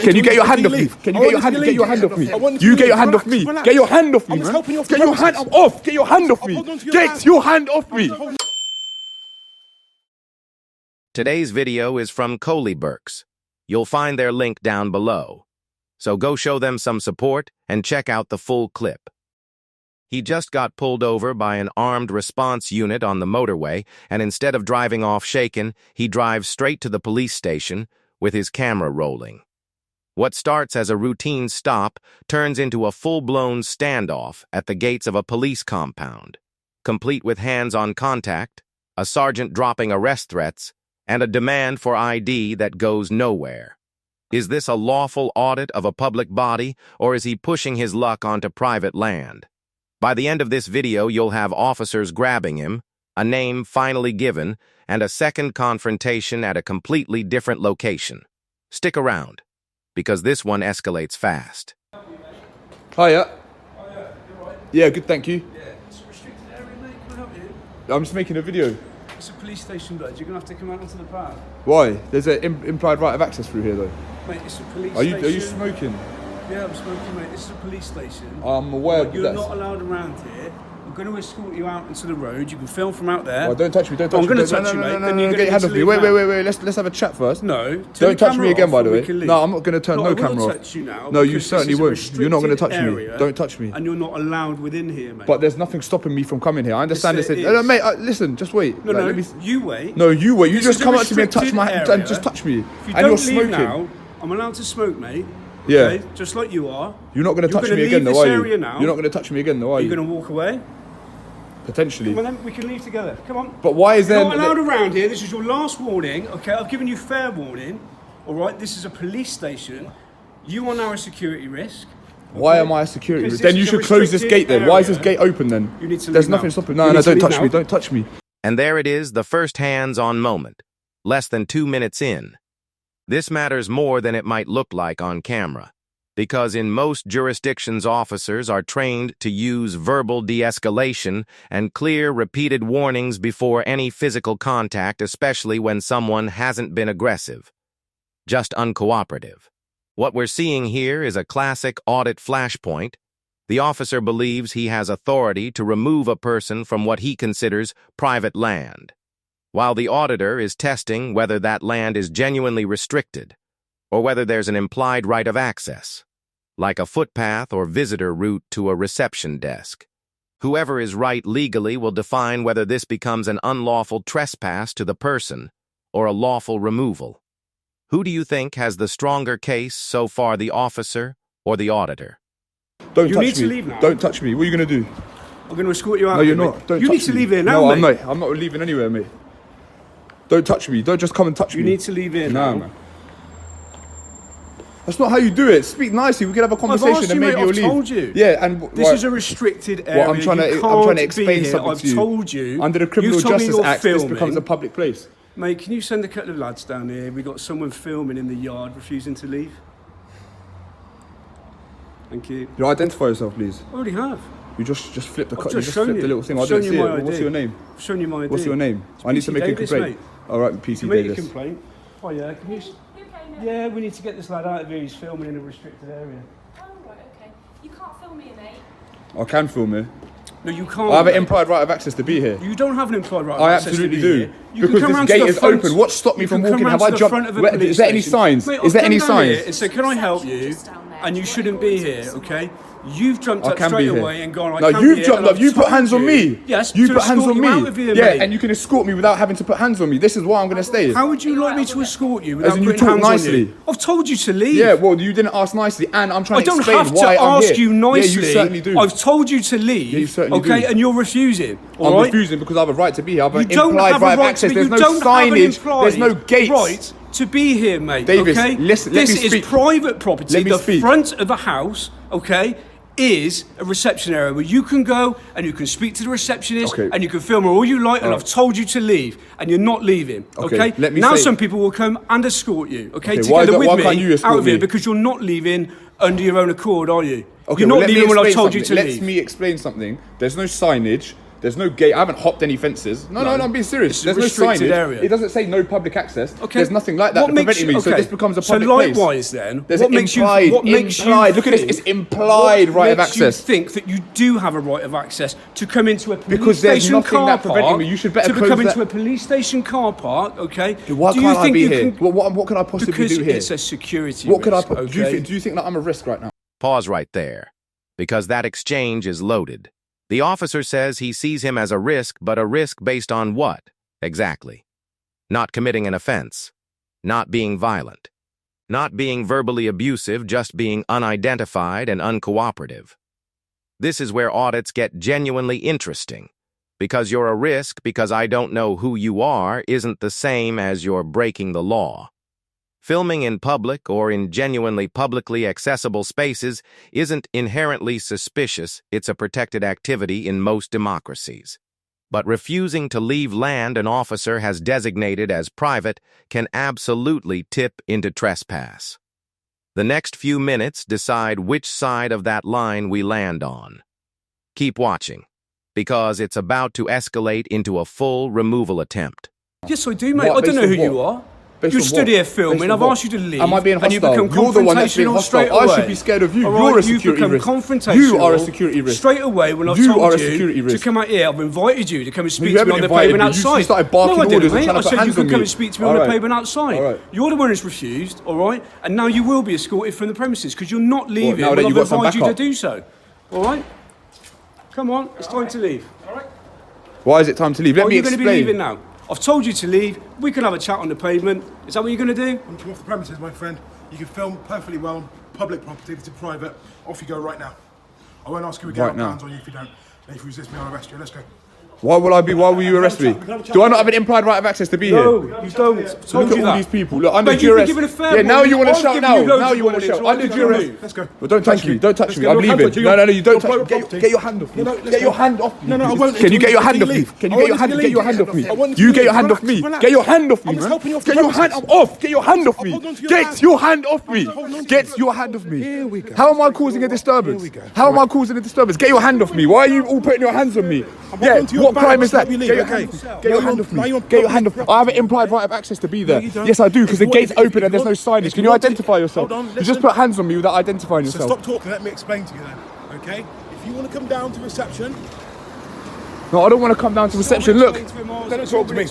Can you get your hand off me? Can you get your hand off me? You get your hand off me. Get your hand off me, man. Get your hand off. Get your hand off me. Get your hand off me. Today's video is from Coley Burks. You'll find their link down below. So go show them some support and check out the full clip. He just got pulled over by an armed response unit on the motorway, and instead of driving off shaken, he drives straight to the police station with his camera rolling. What starts as a routine stop turns into a full-blown standoff at the gates of a police compound, complete with hands-on contact, a sergeant dropping arrest threats, and a demand for ID that goes nowhere. Is this a lawful audit of a public body, or is he pushing his luck onto private land? By the end of this video, you'll have officers grabbing him, a name finally given, and a second confrontation at a completely different location. Stick around, because this one escalates fast. Hiya. Yeah, good, thank you. Yeah, it's a restricted area, mate. Can I help you? I'm just making a video. It's a police station, blood. You're going to have to come out onto the path. Why? There's an implied right of access through here, though. Mate, it's a police Are station. you smoking? Yeah, I'm smoking, mate. This is a police station. I'm aware You're that. not allowed around here. I'm going to escort you out into the road. You can film from out there. Oh, don't touch me, don't touch me. I'm going to touch you, mate. No, get your hand off me. Wait. Let's have a chat first. No. Don't touch me again, by the way. No, I'm not going to turn no camera off. Touch you now. No, you certainly won't. You're not going to touch me. Don't touch me. And you're not allowed within here, mate. But there's nothing stopping me from coming here. I understand this. Yes, Mate, listen, just wait. No, you wait. No, you wait. You This just is a come up to me and touch my hand restricted and just touch me. If you And you're don't leave smoking. now, I'm allowed to smoke, mate. Yeah. Okay? Just like you are. You're not going to touch gonna me again, leave though, this are you? area now. You're not going to touch me again, though, are You're you? going to walk away. Potentially. Come on then, we can leave together. Come on. But why is there... You're not allowed around here. This is your last warning, okay? I've given you fair warning, all right? This is a police station. You are now a security risk. Why am I a security risk? Because Then you this is a should close this gate then. Why is this restricted gate open then? You need to There's leave nothing now. stopping. You No, need to don't leave touch now. me. Don't touch me. And there it is, the first hands-on moment, less than 2 minutes in. This matters more than it might look like on camera, because in most jurisdictions, officers are trained to use verbal de-escalation and clear, repeated warnings before any physical contact, especially when someone hasn't been aggressive, just uncooperative. What we're seeing here is a classic audit flashpoint. The officer believes he has authority to remove a person from what he considers private land, while the auditor is testing whether that land is genuinely restricted or whether there's an implied right of access, like a footpath or visitor route to a reception desk. Whoever is right legally will define whether this becomes an unlawful trespass to the person or a lawful removal. Who do you think has the stronger case so far, the officer or the auditor? Don't You touch need to me. leave now. Don't touch me. What are you going to do? I'm going to escort you out. No, you're mate. not. Don't You touch need to me. leave here now, No, mate. I'm not leaving anywhere, mate. Don't touch me. Don't just come and touch me. You need to leave here Nah, now. man. That's not how you do it. Speak nicely. We could have a conversation asked and you, maybe mate, you'll I've leave. told you. Yeah, and This right. is a restricted area. I'm trying You to can't explain be here. something I've to you. told you. Under the Criminal You've told me Justice you're Act, this filming. becomes a public place. Mate, can you send a couple of lads down here? We got someone filming in the yard, refusing to leave. Thank you. You identify yourself, please. I already have. You just flip the I've cut. You just just shown flip you. the little thing. I've I didn't shown see you it. my What's ID. your name? I've shown you my ID. What's your name? I need to PC make a Davis, complaint. mate. All right, PC To make a Davis. complaint. Oh yeah, can you? Yeah, we need to get this lad out of here. He's filming in a restricted area. Oh, right, okay. You can't film me, mate. I can film here. No, you can't. I have an mate. implied right of access to be here. You don't have an implied right. of I access to absolutely be do. here. You can Because come this round to gate the is front- open. What stopped me you from can walking? come Have round I to the front of jumped? a police Is there any station. signs? Mate, Is there I've any come down here signs? and said, can I help you? Just down there. And you Do you shouldn't want be your here, orders okay? You've jumped I up can straight be here. away and gone, I No, can't you've be here, jumped and up. I've You put told hands on you- me. Yes, you to put hands escort on you out of me. here, Yeah, mate. and you can escort me without having to put hands on me. This is why I'm going to stay. How would you like me to escort you without in you putting talk hands on nicely. you? I've told you to leave. Yeah, well, you didn't ask nicely, and I'm trying I to don't explain have to why I'm ask here. you nicely. Yeah, you certainly do. I've told you to leave. Yeah, you certainly okay, do. and you're refusing. I'm all right? refusing because I have a right to be here. I have an You don't implied have a right of right access. to be. There's You no don't have an signage. implied There's no gates. right to be here, mate. Davis, okay? listen, let this me is speak. private property. Let me the speak. front of a house, okay, is a reception area where you can go and you can speak to the receptionist Okay. and you can film her all you like. And I've told you to leave, and you're not leaving. Okay, Okay. let me now say- some people will come and escort you. Okay, Okay, why together with can't me you escort out of here me? because you're not leaving under your own accord, are you? Okay, you're well, not let me leaving when I've explain told you to something. leave. Let me explain something. There's no signage. There's no gate. I haven't hopped any fences. No, I'm being serious. There's no signage. Area. It doesn't say no public access. Okay. There's nothing like that preventing me. So this becomes a public place. So place. likewise then, there's what an makes implied, what makes implied. Look at this. think, It's implied right of access. What makes you think that you do have a right of access to come into a police because there's station nothing car that preventing park, me. You should better to close come that. into a police station car park, okay? Why can't I be here? What can I possibly do here? Because it's a security risk. Do you think that I'm a risk right now? Pause right there, because that exchange is loaded. The officer says he sees him as a risk, but a risk based on what, exactly? Not committing an offense, not being violent, not being verbally abusive, just being unidentified and uncooperative. This is where audits get genuinely interesting, because you're a risk because I don't know who you are isn't the same as you're breaking the law. Filming in public or in genuinely publicly accessible spaces isn't inherently suspicious, it's a protected activity in most democracies. But refusing to leave land an officer has designated as private can absolutely tip into trespass. The next few minutes decide which side of that line we land on. Keep watching, because it's about to escalate into a full removal attempt. Yes, I do, mate. I don't know who you are. You stood here filming. I've asked you to leave. Am I being hostile? And you become You're the one that's being hostile. I should be scared of you. You're a security risk. You are a security risk. Straight away when I've told you to come out here, I've invited you to come and speak to me on the pavement outside. You started barking orders and trying to put hands on me. I said you could come and speak to me on the pavement outside. You're the one who's refused, all right? And now you will be escorted from the premises because you're not leaving when I've advised you to do so. All right? Come on, it's time to leave. All right? Why is it time to leave? Let me explain. You're going to be leaving now. I've told you to leave. We can have a chat on the pavement. Is that what you're going to do? I'm off the premises, my friend. You can film perfectly well on public property. If it's private, off you go right now. I won't ask you again hands on you if you don't. And if you resist me, I'll arrest you. Let's go. Why will you arrest me? Do I not have an implied right of access to be here? No, you don't. Look at all these people. Look, under duress. Yeah, now you want to shout now. Now you want to shout. Under duress. Let's go. Well, don't touch me. Don't touch me. I'm leaving. No, you don't touch me. Get your hand off me. Get your hand off me. No, I won't. Can you get your hand off me? Can you get your hand off me? You get your hand off me. Get your hand off me, man. Get your hand off. Get your hand off me. Get your hand off me. Get your hand off me. How am I causing a disturbance? How am I causing a disturbance? Get your hand off me. Why are you all putting your hands on me? Yeah, what crime is that? Get your hand off me. Get your hand off me. I have an implied right of access to be there. Yes, I do, because the gate's open and there's no signage. Can you identify yourself? You just put hands on me without identifying yourself. So stop talking, let me explain to you then, okay? If you want to come down to reception... No, I don't want to come down to reception. Look. Don't talk to me.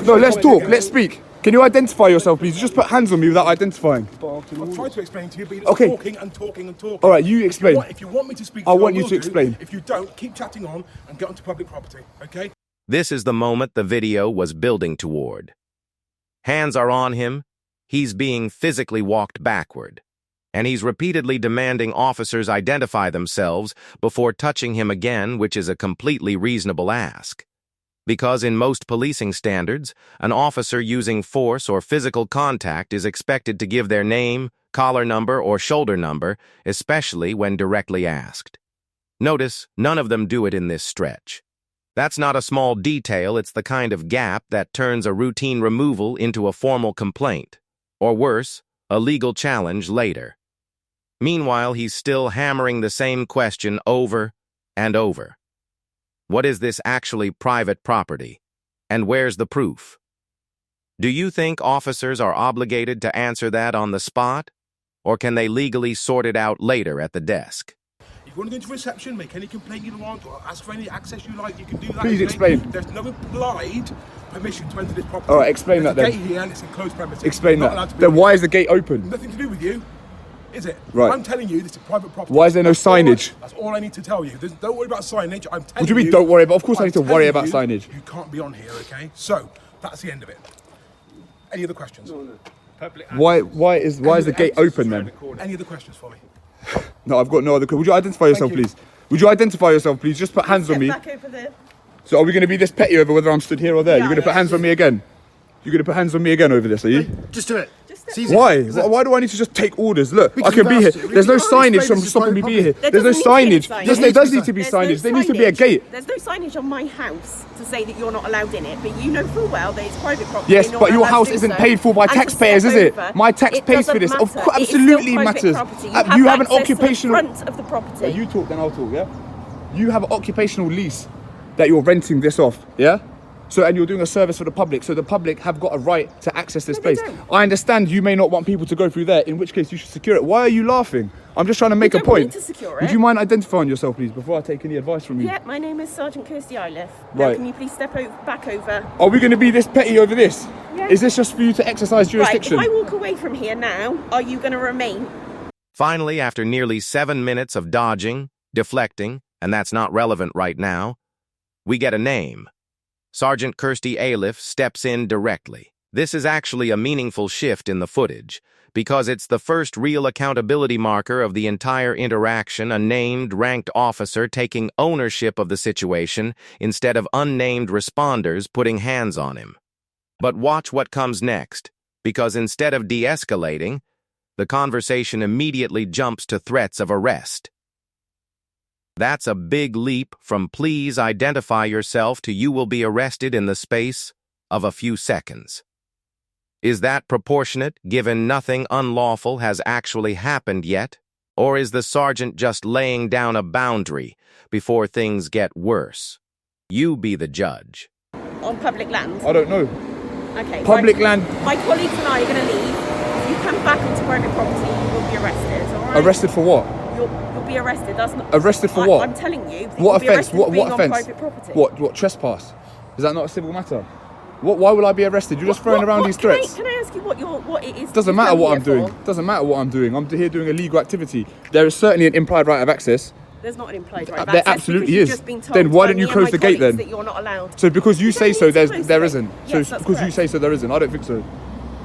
No, let's talk. Let's speak. Can you identify yourself, please? You just put hands on me without identifying. I've tried to explain to you, but you're talking and talking and talking. All right, you explain. If you want me to speak I want you to explain. If you don't, keep chatting on and get onto public property, okay? This is the moment the video was building toward. Hands are on him, he's being physically walked backward, and he's repeatedly demanding officers identify themselves before touching him again, which is a completely reasonable ask. Because in most policing standards, an officer using force or physical contact is expected to give their name, collar number, or shoulder number, especially when directly asked. Notice, none of them do it in this stretch. That's not a small detail, it's the kind of gap that turns a routine removal into a formal complaint, or worse, a legal challenge later. Meanwhile, he's still hammering the same question over and over. What is this actually private property? And where's the proof? Do you think officers are obligated to answer that on the spot? Or can they legally sort it out later at the desk? If you want to go into reception, make any complaint you want, or ask for any access you like, you can do that. Please explain. There's no implied permission to enter this property. All right, explain that then. There's a gate here and it's enclosed premises. Explain that. Then why is the gate open? Nothing to do with you, is it? Right. I'm telling you, this is private property. Why is there no signage? That's all I need to tell you. Don't worry about signage. I'm telling you. What do you mean don't worry about? Of course I need to worry about signage. You can't be on here, okay? So, that's the end of it. Any other questions? No. Why is the gate open then? Any other questions for me? No, I've got no other questions. Would you identify yourself, please? Would you identify yourself, please? Just put hands on me. Back over there. So are we going to be this petty over whether I'm stood here or there? You're going to put hands on me again? You're going to put hands on me again over this, are you? Just do it. Why? Why do I need to just take orders? Look, I can be here. There's no signage from stopping me being here. There's no signage. Yes, there does need to be signage. There needs to be a gate. There's no signage on my house to say that you're not allowed in it, but you know full well that it's private property. Yes, but your house isn't paid for by taxpayers, is it? My tax pays for this. Of course, absolutely matters. You have an occupational... front of the property. You talk, then I'll talk, yeah? You have an occupational lease that you're renting this off, yeah? So, and you're doing a service for the public, so the public have got a right to access this place. I understand you may not want people to go through there, in which case you should secure it. Why are you laughing? I'm just trying to make a point. Need to secure it. Would you mind identifying yourself, please, before I take any advice from you? Yeah, my name is Sergeant Kirsty Ailiff. Now, can you please step back over? Are we going to be this petty over this? Yeah. Is this just for you to exercise jurisdiction? Right, if I walk away from here now, are you going to remain? Finally, after nearly 7 minutes of dodging, deflecting, and that's not relevant right now, we get a name. Sergeant Kirsty Ailiff steps in directly. This is actually a meaningful shift in the footage, because it's the first real accountability marker of the entire interaction, a named, ranked officer taking ownership of the situation instead of unnamed responders putting hands on him. But watch what comes next, because instead of de-escalating, the conversation immediately jumps to threats of arrest. That's a big leap from please identify yourself to you will be arrested in the space of a few seconds. Is that proportionate, given nothing unlawful has actually happened yet? Or is the sergeant just laying down a boundary before things get worse? You be the judge. On public land? I don't know. Okay. Public land. My colleagues and I are going to leave. If you come back onto private property, you will be arrested, all right? Arrested for what? You'll be arrested. That's not. Arrested for what? I'm telling you. What offence? What offence? offence? On private property. What trespass? Is that not a civil matter? Why will I be arrested? You're just throwing around these threats. Can I ask you what it is? Doesn't matter what I'm doing. Doesn't matter what I'm doing. I'm here doing a legal activity. There is certainly an implied right of access. There's not an implied right of There access. absolutely is. Just been told Then why don't you by me close and the my gate then? colleagues that you're not allowed. So because you say so, there isn't. So Yes, that's because you correct. say so, there isn't. I don't think so.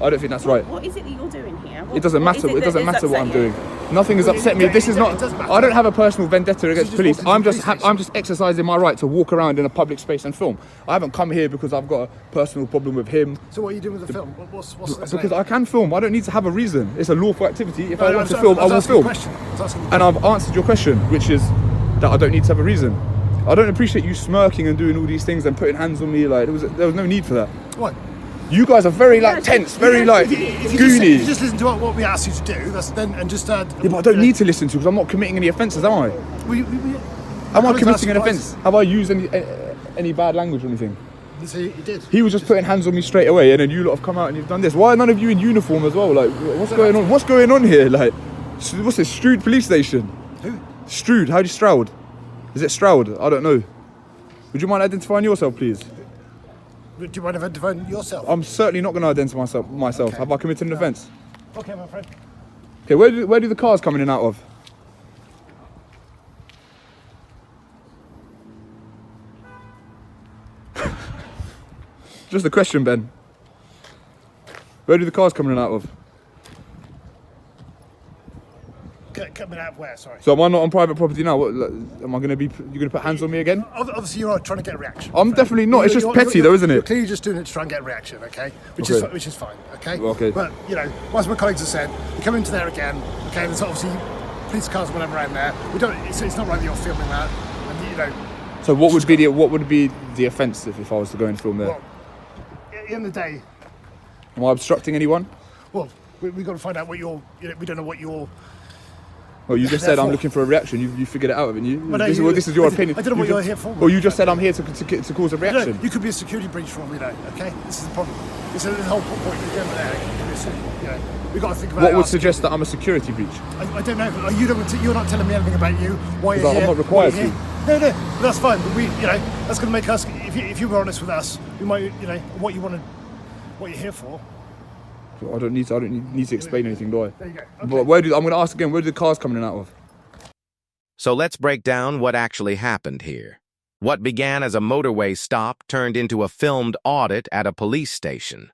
I don't think that's right. What is it that you're doing here? It doesn't matter. It doesn't matter what I'm doing. Nothing has Well, upset me. This is not. I don't have a personal vendetta against just police. walked into I'm the just. police I'm just exercising my right to walk around in a public space and film. I haven't come here because I've got a personal problem with him. So what are you doing with the film? What's Because I can film. I don't need to have a reason. It's a lawful activity. If I want to film, I will film. And I've answered your question, which is that I don't need to have a reason. I don't appreciate you smirking and doing all these things and putting hands on me. Like there was no need for that. What? You guys are very tense, very If goony. you just listen to what we asked you to do, and just. Yeah, but I don't need to listen to because I'm not committing any offences, am I? Am I committing an offence? Have I used any bad language or anything? So you did. He was just putting hands on me straight away, and then you lot have come out and you've done this. Why are none of you in uniform as well? Like, what's going on? What's going on here? Like, what's this? Stroud Police Station? Who? Stroud. How do you Stroud? Is it Stroud? I don't know. Would you mind identifying yourself, please? Do you mind identifying yourself? I'm certainly not going to identify myself. Okay. Have I committed an offence? Okay, my friend. Okay, where do the cars come in and out of? Just a question, Ben. Where do the cars come in and out of? Coming out of where? Sorry. So am I not on private property now? What, am I going to be? You're going to put hands on me again? Obviously, you're trying to get a reaction. I'm definitely not. It's just petty, though, isn't it? You're clearly just doing it to try and get a reaction, okay? Which is fine, okay? Okay. But as my colleagues have said, you come into there again, okay? There's obviously police cars and whatever around there. We don't. It's not right that you're filming that, and So what would be the offence if I was to go and film there? Well, at the end of the day, Am I obstructing anyone? well, we've got to find out what you're. We don't know what you're. Well, you just said I'm looking for a reaction. You figured it out, haven't you? Well, no, This is your opinion. I don't know what you're here for. Well, you just said I'm here to cause a reaction. You could be a security breach for all we know. Okay, this is the problem. This is the whole point. You're going there. We've got to think about. What would suggest that I'm a security breach? I don't know. You're not telling me anything about you. Why you're I'm here? not required to. No, that's fine. But that's going to make us. If you were honest with us, we might, what you're here for. I don't need to explain anything, do I? There you go. But I'm going to ask again. Where do the cars come in and out of? So let's break down what actually happened here. What began as a motorway stop turned into a filmed audit at a police station,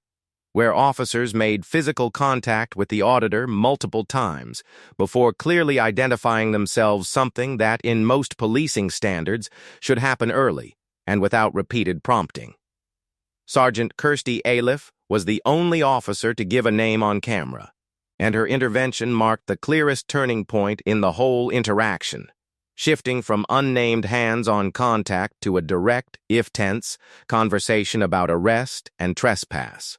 where officers made physical contact with the auditor multiple times before clearly identifying themselves, something that, in most policing standards, should happen early and without repeated prompting. Sergeant Kirsty Ailiff was the only officer to give a name on camera, and her intervention marked the clearest turning point in the whole interaction, shifting from unnamed hands-on contact to a direct, if tense, conversation about arrest and trespass.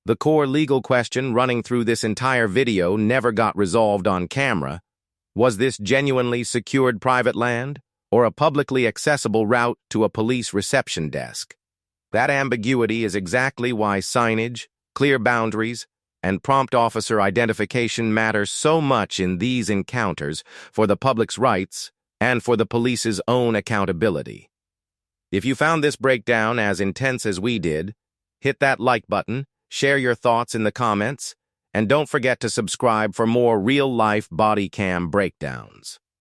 The core legal question running through this entire video never got resolved on camera. Was this genuinely secured private land, or a publicly accessible route to a police reception desk. That ambiguity is exactly why signage, clear boundaries, and prompt officer identification matter so much in these encounters for the public's rights and for the police's own accountability. If you found this breakdown as intense as we did, hit that like button, share your thoughts in the comments, and don't forget to subscribe for more real-life body cam breakdowns.